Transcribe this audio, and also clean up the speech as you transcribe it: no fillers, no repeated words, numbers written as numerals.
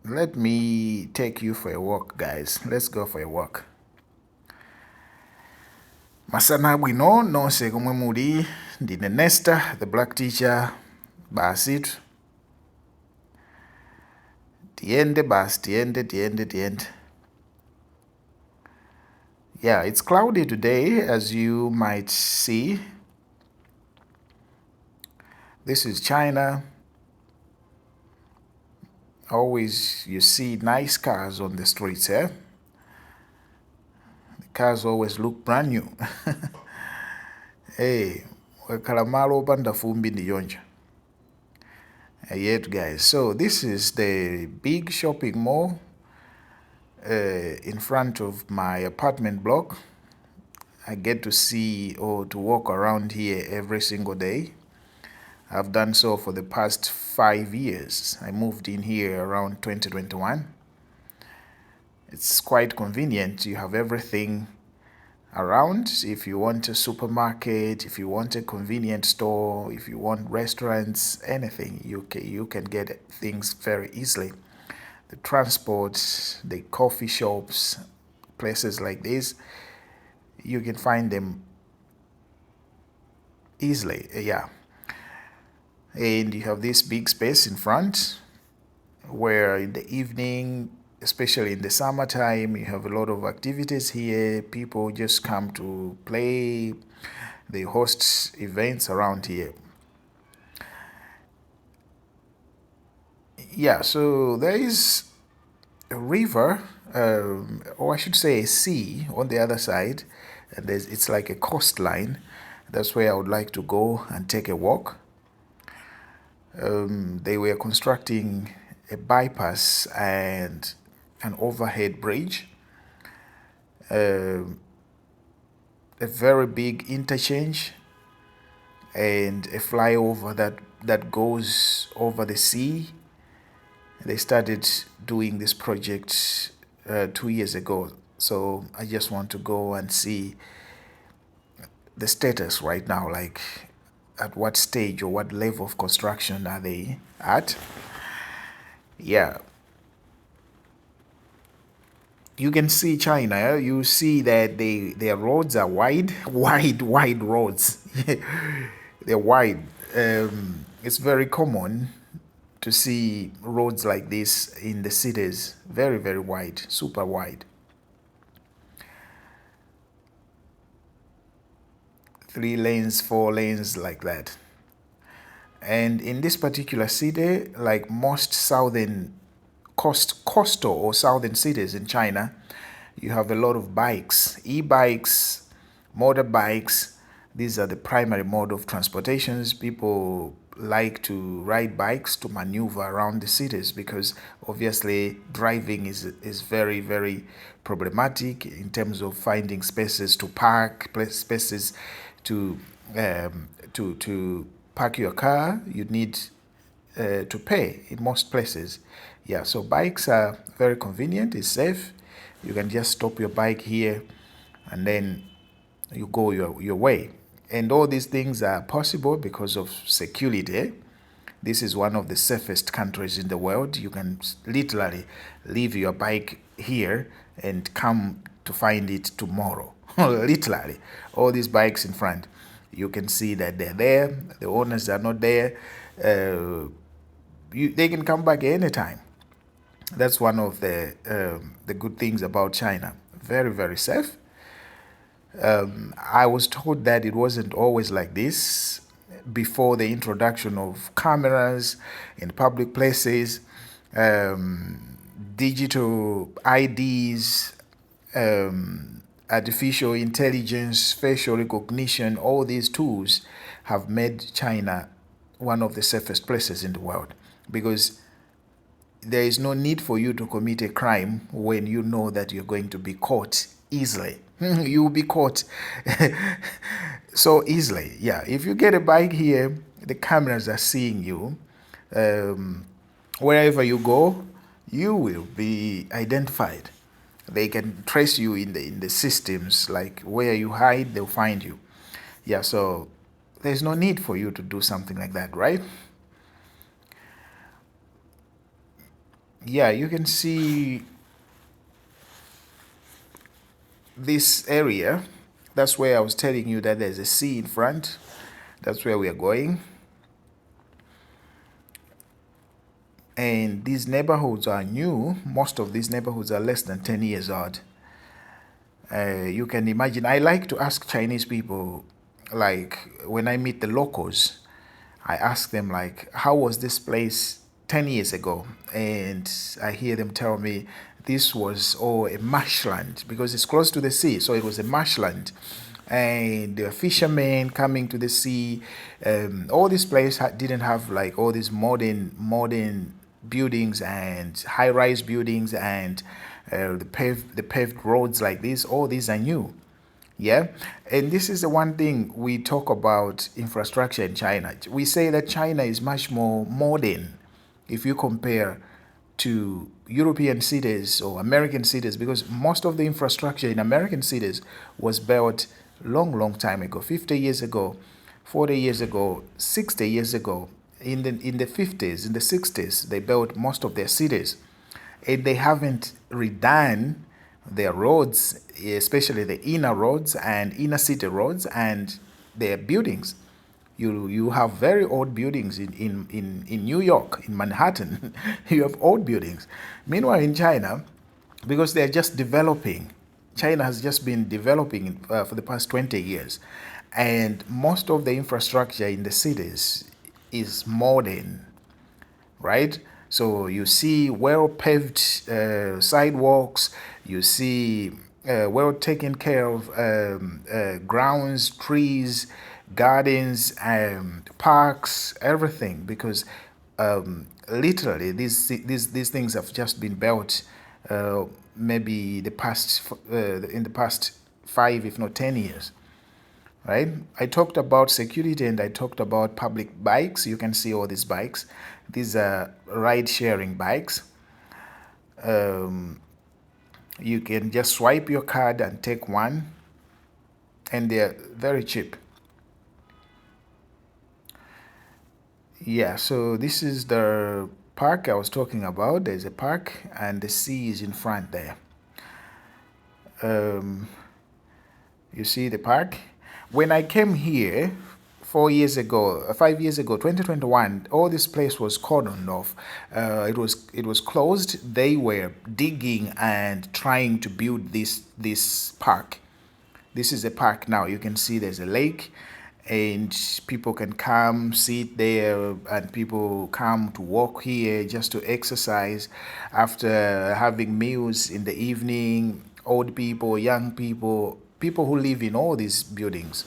Let me take you for a walk, guys. Let's go for a walk. Masana bwino nonse komwe muli, ndine Nesta, the black teacher. Basi tiende basi, tiende. Yeah, it's cloudy today, as you might see. This is China. Always you see nice cars on the streets, eh? The cars always look brand new. Hey, wakhala malo opanda fumbi ndi yonja. Yet, guys, so this is the big shopping mall in front of my apartment block. I get to see or to walk around here every single day. I've done so for the past 5 years. I moved in here around 2021. It's quite convenient. You have everything around. If you want a supermarket, if you want a convenient store, if you want restaurants, anything, you can get things very easily. The transport, the coffee shops, places like this, you can find them easily. Yeah. And you have this big space in front where in the evening, especially in the summertime, you have a lot of activities here. People just come to play. They host events around here. Yeah, so there is a river, or I should say a sea on the other side. And it's like a coastline. That's where I would like to go and take a walk. They were constructing a bypass and an overhead bridge, a very big interchange, and a flyover that goes over the sea. They started doing this project 2 years ago. So I just want to go and see the status right now, like at what stage or what level of construction are they at. Yeah. You can see China. You see that their roads are wide roads. They're wide. It's very common to see roads like this in the cities. Very, very wide, super wide. 3 lanes, 4 lanes, like that. And in this particular city, like most southern coastal or southern cities in China, you have a lot of bikes, e-bikes, motorbikes. These are the primary mode of transportations. People like to ride bikes to maneuver around the cities because obviously driving is very, very problematic in terms of finding spaces to park, spaces to to park your car. You need to pay in most places. Yeah, so bikes are very convenient, it's safe. You can just stop your bike here and then you go your way. And all these things are possible because of security. This is one of the safest countries in the world. You can literally leave your bike here and come to find it tomorrow. Literally, all these bikes in front, you can see that they're there. The owners are not there. They can come back anytime. That's one of the good things about China. Very, very safe. I was told that it wasn't always like this before the introduction of cameras in public places, digital IDs, artificial intelligence, facial recognition. All these tools have made China one of the safest places in the world because there is no need for you to commit a crime when you know that you're going to be caught easily. You will be caught so easily. Yeah, if you get a bike here, the cameras are seeing you. Wherever you go, you will be identified. They can trace you in the systems, like where you hide, they'll find you. Yeah, so there's no need for you to do something like that, right? Yeah, you can see this area. That's where I was telling you that there's a sea in front. That's where we are going. And these neighborhoods are new. Most of these neighborhoods are less than 10 years old. You can imagine, I like to ask Chinese people, like when I meet the locals, I ask them like, how was this place 10 years ago? And I hear them tell me this was a marshland because it's close to the sea. So it was a marshland. And the fishermen coming to the sea, all this place didn't have like all these modern buildings and high-rise buildings and the paved roads like this. All these are new. Yeah. And this is the one thing we talk about infrastructure in China. We say that China is much more modern if you compare to European cities or American cities, because most of the infrastructure in American cities was built long time ago, 50 years ago, 40 years ago, 60 years ago. In the 50s, in the 60s, they built most of their cities, and they haven't redone their roads, especially the inner roads and inner city roads and their buildings. You have very old buildings in New York, in Manhattan. You have old buildings. Meanwhile, in China, because they're just developing, China has just been developing for the past 20 years. And most of the infrastructure in the cities is modern, right? So you see well paved sidewalks, you see well taken care of grounds, trees, gardens, parks, everything, because literally these things have just been built maybe in the past 5, if not 10 years. Right? I talked about security and I talked about public bikes. You can see all these bikes. These are ride-sharing bikes. You can just swipe your card and take one, and they're very cheap. Yeah, so this is the park I was talking about. There's a park and the sea is in front there. You see the park? When I came here 4 years ago, 5 years ago, 2021, all this place was cordoned off. It was closed. They were digging and trying to build this park. This is a park now. You can see there's a lake, and people can come sit there, and people come to walk here just to exercise after having meals in the evening. Old people, young people, people who live in all these buildings.